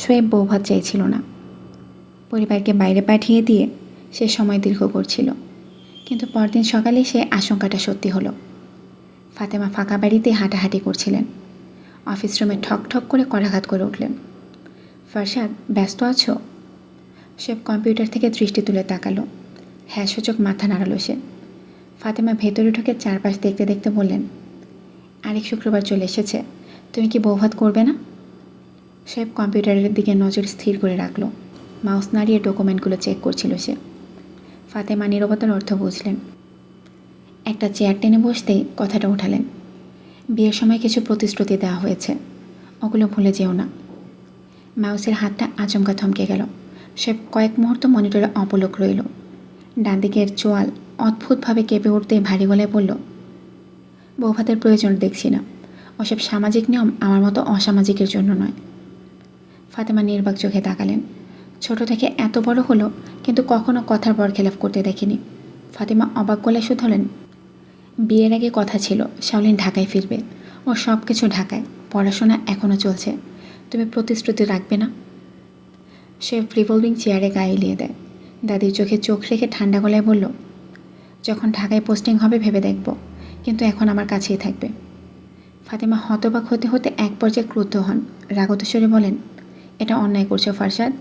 শোয়েব বৌভাত চাইছিল না। পরিবারকে বাইরে পাঠিয়ে দিয়ে সে সময় দীর্ঘ করছিল, কিন্তু পরদিন সকালে সে আশঙ্কাটা সত্যি হলো। ফাতেমা ফাঁকা বাড়িতে হাঁটাহাঁটি করছিলেন। অফিস রুমে ঠক ঠক করে করাঘাত করে উঠলেন। ফারশাদ, ব্যস্ত আছো? সে কম্পিউটার থেকে দৃষ্টি তুলে তাকালো। হ্যাঁ সূচক মাথা নাড়ালো সে। ফাতেমা ভেতরে ঢুকে চারপাশ দেখতে দেখতে বললেন, আরেক শুক্রবার চলে এসেছে, তুমি কি বৌভাত করবে না? সে কম্পিউটারের দিকে নজর স্থির করে রাখলো। মাউস নাড়িয়ে ডকুমেন্টগুলো চেক করছিল সে। ফাতেমা নীরবতার অর্থ বুঝলেন। একটা চেয়ার টেনে বসতেই কথাটা উঠালেন, বিয়ের সময় কিছু প্রতিশ্রুতি দেওয়া হয়েছে, ওগুলো ভুলে যেও না। মাউসের হাতটা আচমকা থমকে গেল। সে কয়েক মুহূর্ত মনিটরে অপলক রইল। ডান দিকের চোয়াল অদ্ভুতভাবে কেঁপে উঠতেই ভারী গলায় বলল, বৌভাতের প্রয়োজন দেখছি না। ওসব সামাজিক নিয়ম আমার মতো অসামাজিকের জন্য নয়। ফাতেমা নির্বাক চোখে তাকালেন। ছোট থেকে এত বড় হলো, কিন্তু কখনো কথার বরখেলাপ করতে দেখিনি। ফাতেমা অবাক গলায় শুধালেন, বিয়ের আগে কথা ছিল শাওলিন ঢাকায় ফিরবে, ও সব কিছু ঢাকায়, পড়াশোনা এখনও চলছে, তুমি প্রতিশ্রুতি রাখবে না? সে রিভলভিং চেয়ারে গায়ে এলিয়ে দেয়। দাদির চোখে চোখ রেখে ঠান্ডা গলায় বলল, যখন ঢাকায় পোস্টিং হবে ভেবে দেখব, কিন্তু এখন আমার কাছেই থাকবে। ফাতেমা হতবাক হতে হতে এক পর্যায়ে ক্রুদ্ধ হন। রাগত স্বরে বলেন, এটা অন্যায় করছো ফারশাদ।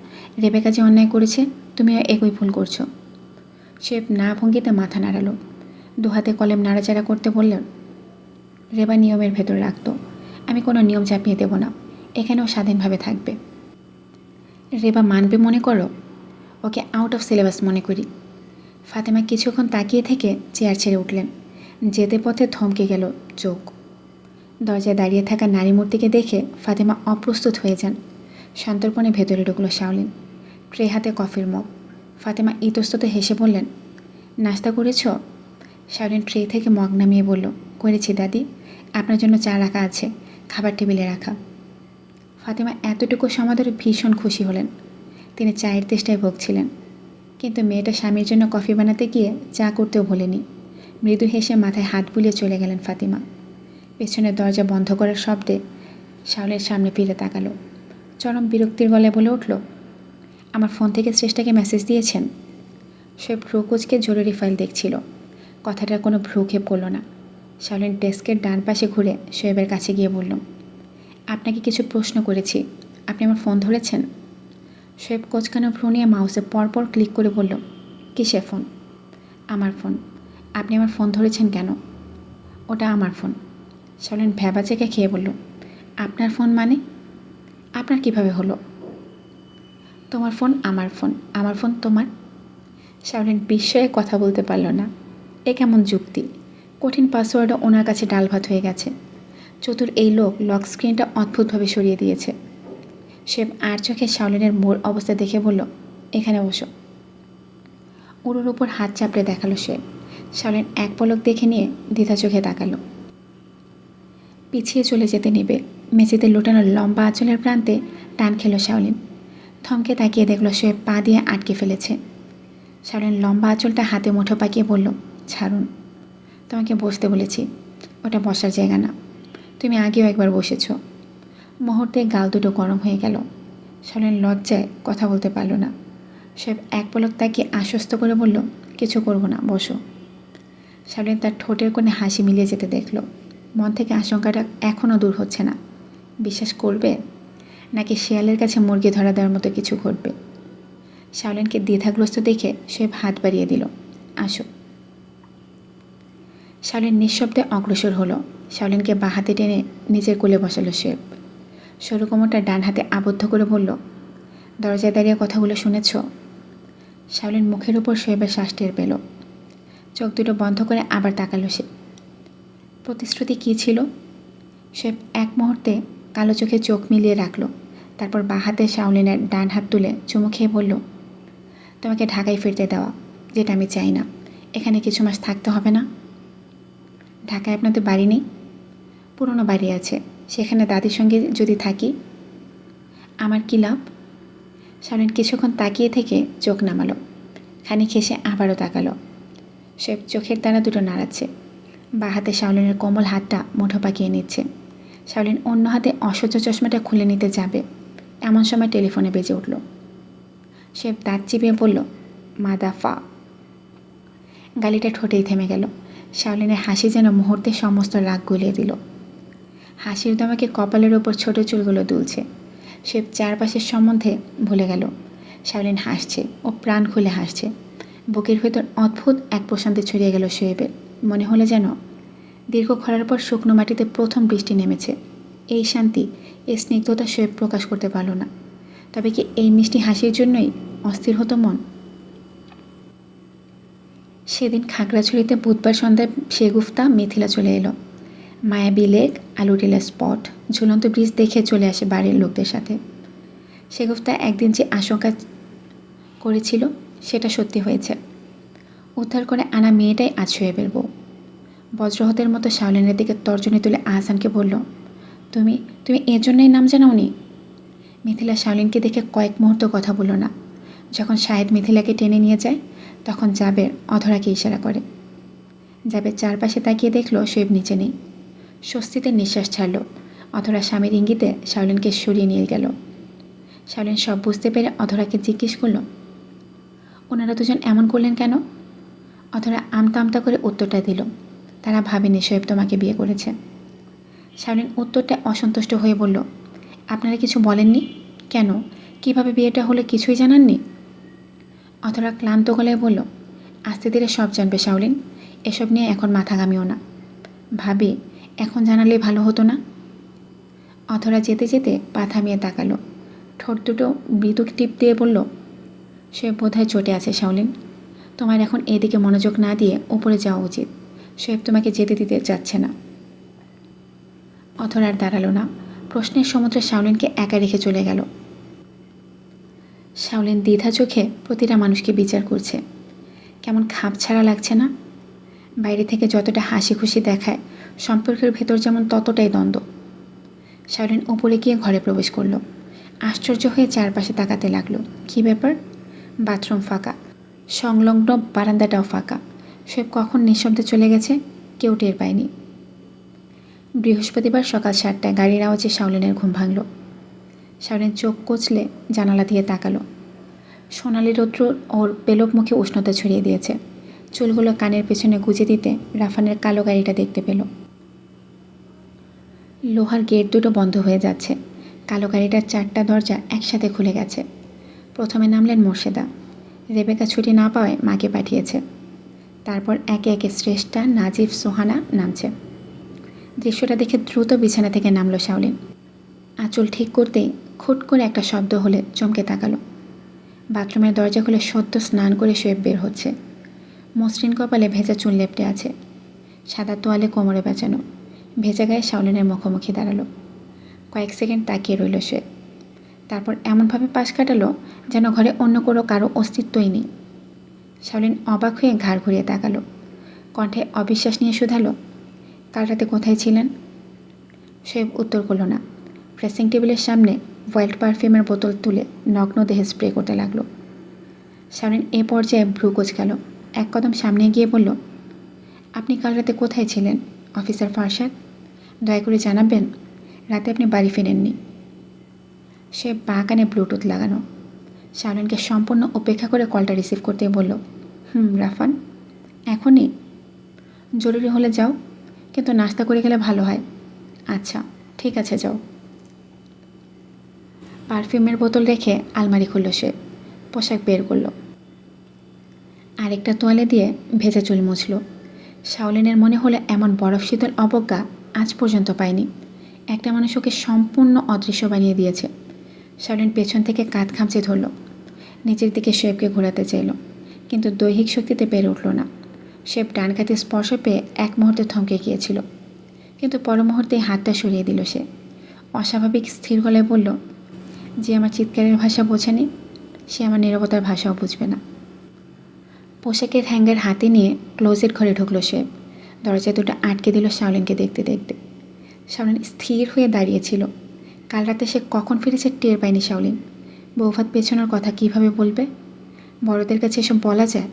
রেবেকা যে অন্যায় করেছে, তুমিও একই ভুল করছো। সে না ভঙ্গিতে মাথা নাড়ালো। দুহাতে কলম নাড়াচাড়া করতে বললেন, রেবা নিয়মের ভেতর রাখতো, আমি কোনো নিয়ম চাপিয়ে দেব না, এখানেও স্বাধীনভাবে থাকবে। রেবা মানবে মনে করো? ওকে আউট অফ সিলেবাস মনে করি। ফাতেমা কিছুক্ষণ তাকিয়ে থেকে চেয়ার ছেড়ে উঠলেন। যেতে পথে থমকে গেল চোখ। দরজায় দাঁড়িয়ে থাকা নারী মূর্তিকে দেখে ফাতেমা অপ্রস্তুত হয়ে যান। সন্তর্পণে ভেতরে ঢুকলো শাওলিন, ট্রে হাতে কফির মগ। ফাতেমা ইতস্তত হেসে বললেন, নাস্তা করেছ? শাওলিন ট্রে থেকে মগ নামিয়ে বলল, করেছি দাদি, আপনার জন্য চা রাখা আছে, খাবার টেবিলে রাখা। ফাতেমা এতটুকু সমাদরে ভীষণ খুশি হলেন। তিনি চায়ের তেষ্টায় ভুগছিলেন, কিন্তু মেয়েটা স্বামীর জন্য কফি বানাতে গিয়ে চা করতেও ভোলেনি। মৃদু হেসে মাথায় হাত বুলিয়ে চলে গেলেন ফাতিমা। পেছনের দরজা বন্ধ করার শব্দে শাওলের সামনে ফিরে তাকালো। চরম বিরক্তির গলায় বলে উঠল, আমার ফোন থেকে শ্রেষ্ঠাকে মেসেজ দিয়েছেন? সে ভ্রুকুচকে জরুরি ফাইল দেখছিল। কথাটার কোনো ভ্রুক্ষেপ করল না। শাওলিন ডেস্কের ডান পাশে ঘুরে শোয়েবের কাছে গিয়ে বলল, আপনাকে কিছু প্রশ্ন করেছি, আপনি আমার ফোন ধরেছেন? শোয়েব কোচকানো ভ্রু নিয়ে মাউসে পরপর ক্লিক করে বলল, কিসের ফোন? আমার ফোন। আপনি আমার ফোন ধরেছেন কেন? ওটা আমার ফোন। শাওলিন ভ্যাবা চেকে খেয়ে বলল, আপনার ফোন মানে? আপনার কিভাবে হলো? তোমার ফোন আমার ফোন, আমার ফোন তোমার? শাওলিন বিস্ময়ে কথা বলতে পারল না। এ কেমন যুক্তি? কঠিন পাসওয়ার্ডও ওনার কাছে ডাল ভাত হয়ে গেছে। চতুর এই লোক লক স্ক্রিনটা অদ্ভুতভাবে সরিয়ে দিয়েছে। সে আর চোখে শাওলিনের মোড় অবস্থা দেখে বলল, এখানে বসো। উড়োর উপর হাত চাপড়ে দেখালো সে। শাওলিন এক পলক দেখে নিয়ে দ্বিধা চোখে তাকালো। পিছিয়ে চলে যেতে নেবে, মেঝেতে লুটানো লম্বা আঁচলের প্রান্তে টান খেলো শাওলিন। থমকে তাকিয়ে দেখলো সে পা দিয়ে আটকে ফেলেছে। শাওলিন লম্বা আঁচলটা হাতে মুঠো পাকিয়ে বলল, ছাড়ুন। তোমাকে বসতে বলেছি, ওটা বসার জায়গা না। তুমি আগেও একবার বসেছ। মুহূর্তে গাল দুটো গরম হয়ে গেল। শাওলিন লজ্জায় কথা বলতে পারল না। সে এক পলক তাকে আশ্বস্ত করে বলল, কিছু করব না, বসো। শাওলিন তার ঠোঁটের কোণে হাসি মিলিয়ে যেতে দেখল। মন থেকে আশঙ্কাটা এখনও দূর হচ্ছে না। বিশ্বাস করবে, নাকি শেয়ালের কাছে মুরগি ধরা দেওয়ার মতো কিছু ঘটবে? শাওলিনকে দ্বিধাগ্রস্ত দেখে সে হাত বাড়িয়ে দিল, আসো। শাওলিন নিঃশব্দে অগ্রসর হলো। শাওলিনকে বাঁ হাতে টেনে নিজের কোলে বসালো সে। সরু কোমরটা ডান হাতে আবদ্ধ করে বলল, দরজায় দাঁড়িয়ে কথাগুলো শুনেছ? শাওলিন মুখের উপর শোয়েবের শ্বাস টের পেল। চোখ দুটো বন্ধ করে আবার তাকালো সে। প্রতিশ্রুতি কী ছিল? সে এক মুহূর্তে কালো চোখে চোখ মিলিয়ে রাখল। তারপর বাঁ হাতে শাওলিনের ডান হাত তুলে চুমু খেয়ে বলল, তোমাকে ঢাকায় ফিরতে দেওয়া, যেটা আমি চাই না। এখানে কিছু মাস থাকতে হবে না? ঢাকায় আপনাদের বাড়ি নেই? পুরনো বাড়ি আছে, সেখানে দাদির সঙ্গে যদি থাকি। আমার কী লাভ? শাওলিন কিছুক্ষণ তাকিয়ে থেকে চোখ নামালো। খানিক হেসে আবারও তাকালো। সে চোখের তারা দুটো নাড়াচ্ছে। বাঁ হাতে শাওলিনের কোমল হাতটা মুঠো পাকিয়ে নিচ্ছে। শাওলিন অন্য হাতে অসহ্য চশমাটা খুলে নিতে যাবে, এমন সময় টেলিফোনে বেজে উঠল। সে দাঁত চিপিয়ে বলল, মাদাফা। গালিটা ঠোঁটেই থেমে গেল। শাওলিনের হাসি যেন মুহূর্তে সমস্ত রাগ গলিয়ে দিল। হাসির দমাকে কপালের ওপর ছোট চুলগুলো দুলছে। সে চারপাশের সম্বন্ধে ভুলে গেল। শাওলিন হাসছে, ও প্রাণ খুলে হাসছে। বুকের ভেতর অদ্ভুত এক প্রশান্তি ছড়িয়ে গেল শোয়েবের। মনে হলো যেন দীর্ঘ খরার পর শুকনো মাটিতে প্রথম বৃষ্টি নেমেছে। এই শান্তি, এই স্নিগ্ধতা শোয়েব প্রকাশ করতে পারল না। তবে কি এই মিষ্টি হাসির জন্যই অস্থির হতো মন? সেদিন খাগড়াছড়িতে বুধবার সন্ধ্যায় শেগুফতা মিথিলা চলে এলো। মায়াবী লেক, আলুটিলা স্পট, ঝুলন্ত ব্রিজ দেখে চলে আসে বাড়ির লোকদের সাথে। শেগুফতা একদিন যে আশঙ্কা করেছিল সেটা সত্যি হয়েছে। উদ্ধার করে আনা মেয়েটাই আজ শোয়েবের বউ। বজ্রহতের মতো শাওলিনের দিকে তর্জনী তুলে আহসানকে বলল, তুমি তুমি এর জন্যই নাম জানাওনি? মিথিলা শাওলিনকে দেখে কয়েক মুহূর্ত কথা বলল না। যখন শাহেদ মিথিলাকে টেনে নিয়ে যায় তখন জাবের অধরাকে ইশারা করে। জাবের চারপাশে তাকিয়ে দেখলো শোয়েব নিচে নেই। স্বস্তিতে নিঃশ্বাস ছাড়ল। অধরা স্বামীর ইঙ্গিতে শাওলিনকে সরিয়ে নিয়ে গেল। শাওলিন সব বুঝতে পেরে অধরাকে জিজ্ঞেস করল, ওনারা দুজন এমন করলেন কেন? অধরা আমতা আমতা করে উত্তরটা দিল, তারা ভাবেনি শোয়েব তোমাকে বিয়ে করেছে। শাওলিন উত্তরটা অসন্তুষ্ট হয়ে বলল, আপনারা কিছু বলেননি কেন? কিভাবে বিয়েটা হলে কিছুই জানাননি? অধরা ক্লান্ত গলায় বলল, আস্তে ধীরে সব জানবে শাওলিন, এসব নিয়ে এখন মাথা ঘামিও না। ভাবি, এখন জানালে ভালো হতো না? অধরা যেতে যেতে পা থামিয়ে তাকালো। ঠোঁট দুটো মৃদু টিপ দিয়ে বলল, শোয়েব বোধহয় চটে আছে শাওলিন, তোমার এখন এদিকে মনোযোগ না দিয়ে উপরে যাওয়া উচিত। শোয়েব তোমাকে যেতে দিতে যাচ্ছে না। অধরা আর দাঁড়ালো না। প্রশ্নের সমুদ্রে শাওলিনকে একা রেখে চলে গেল। শাওলিন দ্বিধা চোখে প্রতিটা মানুষকে বিচার করছে। কেমন খাপ ছাড়া লাগছে না? বাইরে থেকে যতটা হাসি খুশি দেখায়, সম্পর্কের ভেতর যেমন ততটাই দ্বন্দ্ব। শাওলিন উপরে গিয়ে ঘরে প্রবেশ করলো। আশ্চর্য হয়ে চারপাশে তাকাতে লাগলো। কী ব্যাপার? বাথরুম ফাঁকা, সংলগ্ন বারান্দাটাও ফাঁকা। শোয়েব কখন নিঃশব্দে চলে গেছে কেউ টের পায়নি। বৃহস্পতিবার সকাল 7টায় গাড়ির আওয়াজে শাওলিনের ঘুম ভাঙল। শাওলিন চোখ কচলে জানালা দিয়ে তাকালো। সোনালি রৌদ্র ওর পেলব মুখে উষ্ণতা ছড়িয়ে দিয়েছে। চুলগুলো কানের পেছনে গুজে দিতে রাফানের কালো গাড়িটা দেখতে পেল। লোহার গেট দুটো বন্ধ হয়ে যাচ্ছে। কালো গাড়িটার 4টা দরজা একসাথে খুলে গেছে। প্রথমে নামলেন মোর্শেদা। রেবেকা ছুটি না পাওয়ায় মাকে পাঠিয়েছে। তারপর একে একে শ্রেষ্ঠা, নাজিফ, সোহানা নামছে। দৃশ্যটা দেখে দ্রুত বিছানা থেকে নামলো শাওলিন। আঁচল ঠিক করতেই খুট করে একটা শব্দ হলে চমকে তাকালো। বাথরুমের দরজা খুলে সদ্য স্নান করে শোয়েব বের হচ্ছে। মসৃণ কপালে ভেজা চুল লেপটে আছে, সাদা তোয়ালে কোমরে বেচানো। ভেজা গায়ে শাওলিনের মুখোমুখি দাঁড়ালো। কয়েক সেকেন্ড তাকিয়ে রইল সে। তারপর এমনভাবে পাশ কাটালো যেন ঘরে অন্য কারো অস্তিত্বই নেই। শাওলিন অবাক হয়ে ঘাড় ঘুরিয়ে তাকালো। কণ্ঠে অবিশ্বাস নিয়ে শুধালো, কাল রাতে কোথায় ছিলেন? শোয়েব উত্তর করল না। ড্রেসিং টেবিলের সামনে ওয়াইল্ড পারফিউমের বোতল তুলে নগ্ন দেহে স্প্রে করতে লাগলো। শাওলিন এ পর্যায়ে ভ্রু কোঁচকাল। এক কদম সামনে গিয়ে বলল, আপনি কাল রাতে কোথায় ছিলেন অফিসার ফারশাদ? দয়া করে জানাবেন, রাতে আপনি বাড়ি ফেরেননি। সে বাঁ কানে ব্লুটুথ লাগানো। শাওলিনকে সম্পূর্ণ উপেক্ষা করে কলটা রিসিভ করতে বলল, রাফান, এখনই? জরুরি হলে যাও, কিন্তু নাস্তা করে গেলে ভালো হয়। আচ্ছা ঠিক আছে, যাও। পারফিউমের বোতল রেখে আলমারি খুলল সে। পোশাক বের করলো। আরেকটা তোয়ালে দিয়ে ভেজা চুল মুছল। শাওলিনের মনে হলো এমন বরফ শীতল অবজ্ঞা আজ পর্যন্ত পায়নি। একটা মানুষ ওকে সম্পূর্ণ অদৃশ্য বানিয়ে দিয়েছে। শাওলিন পেছন থেকে কাঁধ খামচে ধরল। নিচের দিকে শোয়েবকে ঘোরাতে চাইল, কিন্তু দৈহিক শক্তিতে পেরে উঠল না। শোয়েব ডান কাতে স্পর্শ পেয়ে এক মুহূর্তে থমকে গিয়েছিল, কিন্তু পর মুহূর্তেই হাতটা সরিয়ে দিল সে। অস্বাভাবিক স্থির গলায় বলল, যে আমার চিৎকারের ভাষা বোঝেনি সে আমার নীরবতার ভাষাও বুঝবে না। পোশাকের হ্যাঙ্গার হাতে নিয়ে ক্লোজেট ঘরে ঢুকলো সে। দরজা দুটো আটকে দিল শাওলিনকে দেখতে দেখতে। শাওলিন স্থির হয়ে দাঁড়িয়েছিল। কাল রাতে সে কখন ফিরেছে টের পায়নি শাওলিন। বৌভাত পেছনের কথা কিভাবে বলবে? বড়দের কাছে এসব বলা যায়?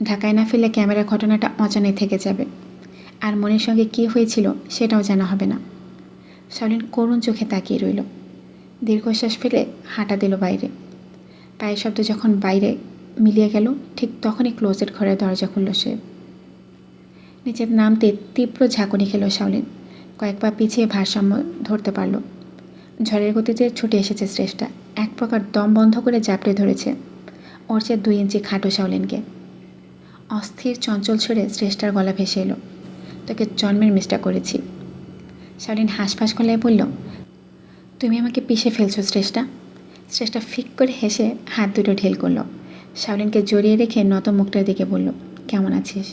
ঢাকায় না ফেললে ক্যামেরার ঘটনাটা অজানাই থেকে যাবে, আর মনের সঙ্গে কী হয়েছিল সেটাও জানা হবে না। শাওলিন করুণ চোখে তাকিয়ে রইল। দীর্ঘশ্বাস ফেলে হাঁটা দিল বাইরে। পায়ের শব্দ যখন বাইরে মিলিয়ে গেল, ঠিক তখনই ক্লোজেট ঘরের দরজা খুলল সে। নিচের নামতে তীব্র ঝাঁকুনি খেল শাওলিন। কয়েক পা পিছিয়ে ভারসাম্য ধরতে পারল। ঝড়ের গতিতে ছুটে এসেছে শ্রেষ্ঠা, এক প্রকার দম বন্ধ করে জাপড়ে ধরেছে ওর চেয়ে 2 ইঞ্চি খাটো শাওলিনকে। অস্থির চঞ্চল ছড়ে শ্রেষ্ঠার গলা ভেসে এলো, তোকে জন্মের মিস্টা করেছি। শাওলিন হাঁসফাঁস গলায় বলল, তুমি আমাকে পিষে ফেলছো শ্রেষ্ঠা। শ্রেষ্ঠা ফিক করে হেসে হাত দুটো ঢিল করলো। শাওলিনকে জড়িয়ে রেখে নত মুখটার দিকে বলল, কেমন আছিস?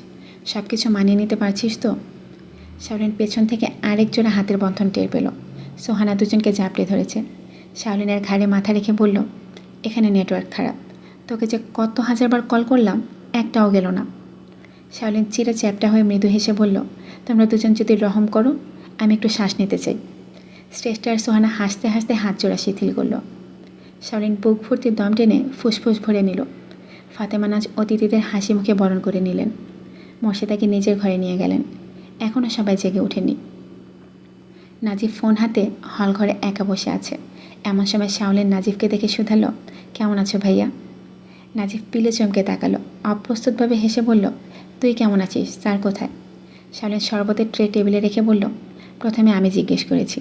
সব কিছু মানিয়ে নিতে পারছিস তো? শাওলিন পেছন থেকে আরেক জোড়া হাতের বন্ধন টের পেল। সোহানা দুজনকে জাপড়ে ধরেছে। শাওলিনের ঘাড়ে মাথা রেখে বলল, এখানে নেটওয়ার্ক খারাপ, তোকে যে কত হাজারবার কল করলাম, একটাও গেল না। শাওলিন চিরে চ্যাপটা হয়ে মৃদু হেসে বলল, তোমরা দুজন যদি রহম করো, আমি একটু শ্বাস নিতে চাই। শ্রেষ্ঠা আর সোহানা হাসতে হাসতে হাত জোড়া শিথিল করল। শাওলিন বুক ভর্তি দম টেনে ফুসফুস ভরে নিল। ফাতেমা নাজ অতিথিদের হাসি মুখে বরণ করে নিলেন। মোর্শেদাকে নিজের ঘরে নিয়ে গেলেন। এখনও সবাই জেগে ওঠেনি। নাজিব ফোন হাতে হল ঘরে একা বসে আছে। এমন সময় শাওলিন নাজিবকে দেখে শুধালো, কেমন আছো ভাইয়া? নাজিব পিলে চমকে তাকালো, অপ্রস্তুতভাবে হেসে বলল, তুই কেমন আছিস? স্যার কোথায়? শাওলিন শরবতের ট্রে টেবিলে রেখে বলল, প্রথমে আমি জিজ্ঞেস করেছি।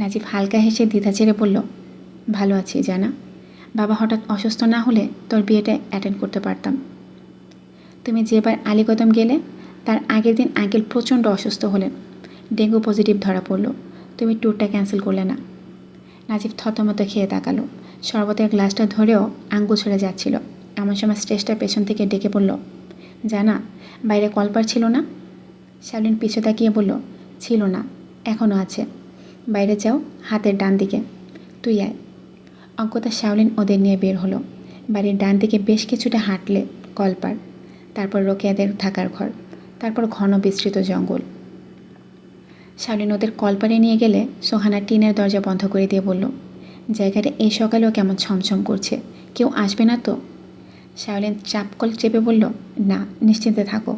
নাজিব হালকা হেসে দ্বিধা ছেড়ে বলল, ভালো আছি জানা। বাবা হঠাৎ অসুস্থ না হলে তোর বিয়েটা অ্যাটেন্ড করতে পারতাম। তুমি যেবার আলীকদম গেলে তার আগের দিন আঙ্কেল প্রচণ্ড অসুস্থ হলেন, ডেঙ্গু পজিটিভ ধরা পড়ল, তুমি ট্যুরটা ক্যান্সেল করলে না। নাজিব থতমত খেয়ে তাকালো। শরবতের গ্লাসটা ধরেও আঙ্গুল ছড়ে যাচ্ছিল। এমন সময় স্টেজটা পেছন থেকে ডেকে বলল, জানা বাইরে কলপার ছিল না? শাওলিন পিছু তাকিয়ে বলল, ছিল না, এখনও আছে। বাইরে যাও, হাতের ডান দিকে। তুই আয়। অজ্ঞতা শাওলিন ওদের নিয়ে বের হলো। বাড়ির ডান দিকে বেশ কিছুটা হাঁটলে কলপার, তারপর রোকেয়াদের থাকার ঘর, তারপর ঘন বিস্তৃত জঙ্গল। শাওলিন ওদের কলপারে নিয়ে গেলে সোহানা টিনের দরজা বন্ধ করে দিয়ে বলল, জায়গাটা এই সকালেও কেমন ছমছম করছে, কেউ আসবে না তো? শাওলিন চাপকল চেপে বলল, না, নিশ্চিন্তে থাকো।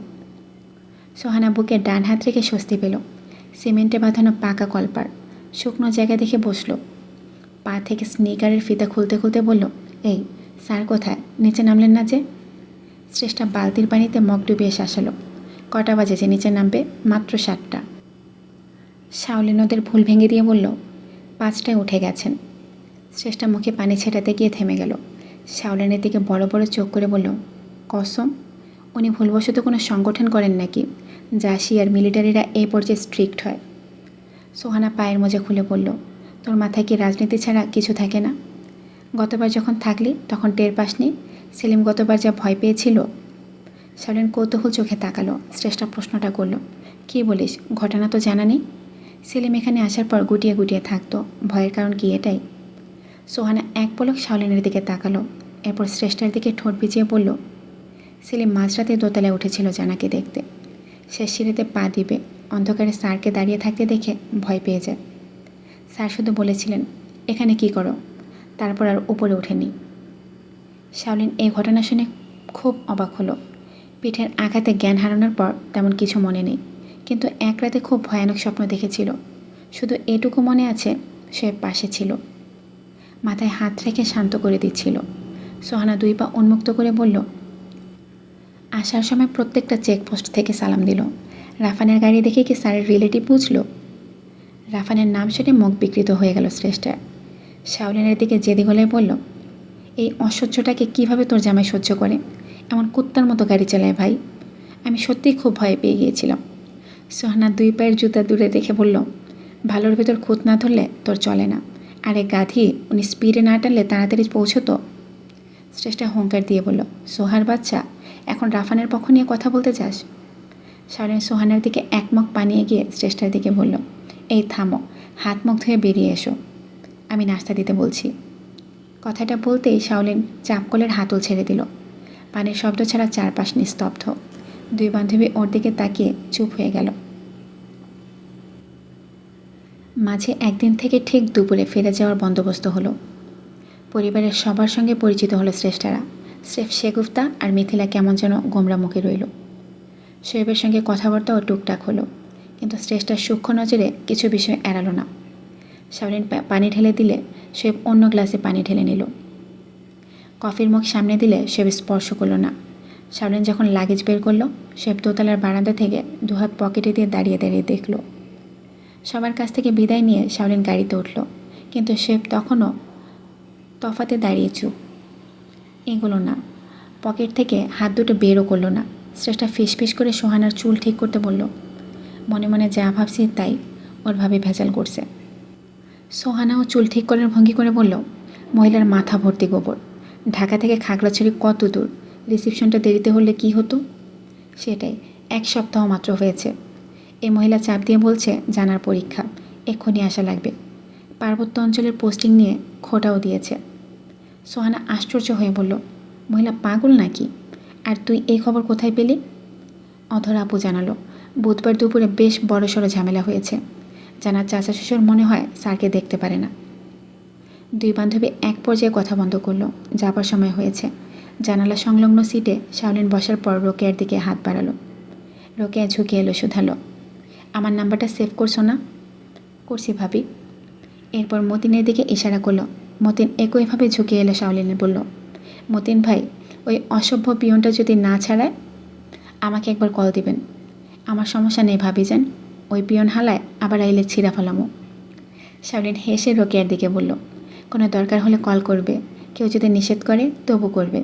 সোহানা বুকে ডান হাত রেখে স্বস্তি পেল। সিমেন্টে বাঁধানো পাকা কলপার, শুকনো জায়গা দেখে বসলো। পা থেকে স্নিকারের ফিতা খুলতে খুলতে বলল, এই স্যার কোথায়? নিচে নামলেন না যে? শ্রেষ্ঠা বালতির পানিতে মগ ডুবিয়ে শাসালো। কটা বাজে যে নিচে নামবে? মাত্র 7টা। শাওলিন ওদের ভুল ভেঙে দিয়ে বলল, 5টায় উঠে গেছেন। শ্রেষ্ঠা মুখে পানি ছেটাতে গিয়ে থেমে গেল। শাওলিনের দিকে বড় বড় চোখ করে বলল, কসম? উনি ভুলবশত কোনো সংগঠন করেন নাকি? জাসি আর মিলিটারিরা এই পর্যায়ে স্ট্রিক্ট হয়। সোহানা পায়ের মোজা খুলে বলল, তোর মাথায় কি রাজনীতি ছাড়া কিছু থাকে না? গতবার যখন থাকলি তখন টের পাসনি? সেলিম গতবার যা ভয় পেয়েছিল। শাওলিন কৌতূহল চোখে তাকালো। শ্রেষ্ঠা প্রশ্নটা করল, কী বলিস? ঘটনা তো জানা নেই। সেলিম এখানে আসার পর গুটিয়ে গুটিয়ে থাকতো, ভয়ের কারণ কি এটাই? সোহানা এক পলক শাওলিনের দিকে তাকালো, এরপর শ্রেষ্ঠার দিকে ঠোঁট ভিজিয়ে বলল, সেলিম মাঝরাতে দোতলায় উঠেছিল জানাকে দেখতে। সে সিঁড়িতে পা দিবে, অন্ধকারে স্যারকে দাঁড়িয়ে থাকতে দেখে ভয় পেয়ে যায়। স্যার শুধু বলেছিলেন, এখানে কি করো, তারপর আর উপরে ওঠেনি। শাওলিন এই ঘটনা শুনে খুব অবাক হলো। পিঠের আঘাতে জ্ঞান হারানোর পর তেমন কিছু মনে নেই, কিন্তু এক রাতে খুব ভয়ানক স্বপ্ন দেখেছিল। শুধু এটুকু মনে আছে, সে পাশে ছিল, মাথায় হাত রেখে শান্ত করে দিচ্ছিল। সোহানা 2 পা উন্মুক্ত করে বলল, আসার সময় প্রত্যেকটা চেকপোস্ট থেকে সালাম দিল। রাফানের গাড়ি দেখে কি স্যারের রিলেটিভ বুঝল? রাফানের নাম শুনে মুখ বিকৃত হয়ে গেল শ্রেষ্ঠার। শাওলিনের দিকে জেদি গলায় বলল, এই অসহ্যটাকে কিভাবে তোর জামাই সহ্য করে? এমন কুত্তার মতো গাড়ি চালায় ভাই। আমি সত্যিই খুব ভয় পেয়ে গিয়েছিলাম। সোহানা 2 পায়ের জুতা দূরে রেখে বলল, ভালোর ভেতর খুঁত না ধরলে তোর চলে না। আরে গাধি, উনি স্পিডে না টানলে তাড়াতাড়ি পৌঁছতো। শ্রেষ্ঠা হুঙ্কার দিয়ে বলল, সোহার বাচ্চা, এখন রাফানের পক্ষ নিয়ে কথা বলতে চাস? শাওলিন সোহানার দিকে এক মগ পানি এগিয়ে শ্রেষ্ঠার দিকে বলল, এই থামো, হাত মুখ ধুয়ে বেরিয়ে এসো, আমি নাস্তা দিতে বলছি। কথাটা বলতেই শাওলিন চাপকলের হাতল ছেড়ে দিল। পানির শব্দ ছাড়া চারপাশ নিস্তব্ধ। 2 বান্ধবী ওর দিকে তাকিয়ে চুপ হয়ে গেল। মাঝে একদিন থেকে ঠিক দুপুরে ফিরে যাওয়ার বন্দোবস্ত হলো। পরিবারের সবার সঙ্গে পরিচিত হলো শ্রেষ্ঠারা। স্রেফ শেগুফতা আর মিথিলা কেমন যেন গোমরা মুখে রইল। শোয়েবের সঙ্গে কথাবার্তাও টুকটাক হলো, কিন্তু শ্রেষ্ঠার সূক্ষ্ম নজরে কিছু বিষয় এড়ালো না। শাওলিন পানি ঢেলে দিলে শোয়েব অন্য গ্লাসে পানি ঢেলে নিল। কফির মুখ সামনে দিলে শোয়েব স্পর্শ করল না। শাওলিন যখন লাগেজ বের করলো, শোয়েব দোতলার বারান্দা থেকে দুহাত পকেটে দিয়ে দাঁড়িয়ে দাঁড়িয়ে দেখল। সবার কাছ থেকে বিদায় নিয়ে শাওলিন গাড়িতে উঠল, কিন্তু শোয়েব তখনও তফাতে দাঁড়িয়ে চুপ। এগুলো না। পকেট থেকে হাত দুটো বেরও করলো না। স্রেষ্টা ফিসফিস করে সোহানার চুল ঠিক করতে বলল। মনে মনে যা ভাবছি তাই, ওর ভাবে ভেজাল করছে। সোহানাও চুল ঠিক করার ভঙ্গি করে বলল, মহিলার মাথা ভর্তি গোবর। ঢাকা থেকে খাগড়াছড়ি কত দূর, রিসেপশনটা দেরিতে হলে কি হতো? সেটাই, 1 সপ্তাহ মাত্র হয়েছে। এই মহিলা চাপ দিয়ে বলছে জানার পরীক্ষা, এক্ষুনি আসা লাগবে। পার্বত্য অঞ্চলের পোস্টিং নিয়ে খোটাও দিয়েছে। সোহানা আশ্চর্য হয়ে বলল, মহিলা পাগল নাকি? আর তুই এই খবর কোথায় পেলি? অধরা আপু জানালো, বুধবার দুপুরে বেশ বড়সড় ঝামেলা হয়েছে। জানার চাচা শ্বশুর মনে হয় স্যারকে দেখতে পারে না। দুই বান্ধবী এক পর্যায়ে কথা বন্ধ করলো। যাবার সময় হয়েছে। জানালা সংলগ্ন সিটে শাওলিন বসার পর রোকেয়ার দিকে হাত বাড়ালো। রোকেয়া ঝুঁকে এলো, শুধালো, আমার নাম্বারটা সেভ করছো না? করছি ভাবি। এরপর মতিনের দিকে ইশারা করলো। মতিন একইভাবে ঝুঁকে এলো শাওলিনে বলল, মতিন ভাই, ওই অসভ্য পিয়নটা যদি না ছাড়ায় আমাকে একবার কল দিবেন। আমার সমস্যা নেই ভাবিজান, ওই পিয়ন হালায় আবার আইলে ছিঁড়া ফেলামো। শাওলিন হেসে রোকেয়ার দিকে বলল, কোনো দরকার হলে কল করবে, কেউ যদি নিষেধ করে তবু করবে।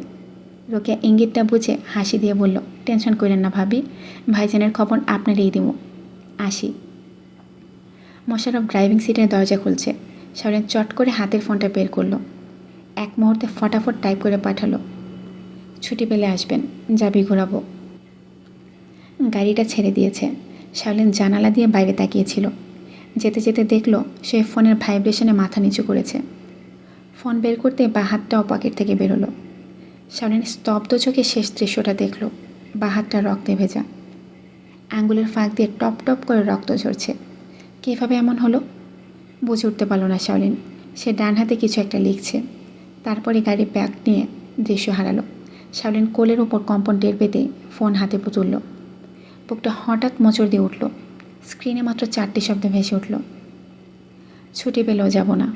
রোকেয়া ইঙ্গিতটা বুঝে হাসি দিয়ে বলল, টেনশন করেন না ভাবি, ভাইজানের খবর আপনারই দিব। আসি। মোশাররফ ড্রাইভিং সিটের দরজা খুলছে। শাওলিন চট করে হাতের ফোনটা বের করলো। এক মুহূর্তে ফটাফট টাইপ করে পাঠালো, ছুটি পেলে আসবেন, যাবি ঘোরাবো। গাড়িটা ছেড়ে দিয়েছে। শাওলিন জানালা দিয়ে বাইরে তাকিয়েছিল। যেতে যেতে দেখলো সে ফোনের ভাইব্রেশনে মাথা নিচু করেছে। ফোন বের করতে বা হাতটাও পকেট থেকে বেরোলো। শাওলিন স্তব্ধ চোখে শেষ দৃশ্যটা দেখল। বা হাতটা রক্তে ভেজা, আঙ্গুলের ফাঁক দিয়ে টপ টপ করে রক্ত ঝরছে। কীভাবে এমন হলো বুঝে উঠতে পারল না শাওলিন। সে ডান হাতে কিছু একটা লিখছে। তারপরে গাড়ি ব্যাগ নিয়ে দৃশ্য হারালো। শাওলিন কোলের ওপর কম্পন টের পেতে ফোন হাতে তুলল। বুকটা হঠাৎ মোচড় দিয়ে উঠল। স্ক্রিনে মাত্র 4টি শব্দ ভেসে উঠল, ছুটি পেলেও যাব না।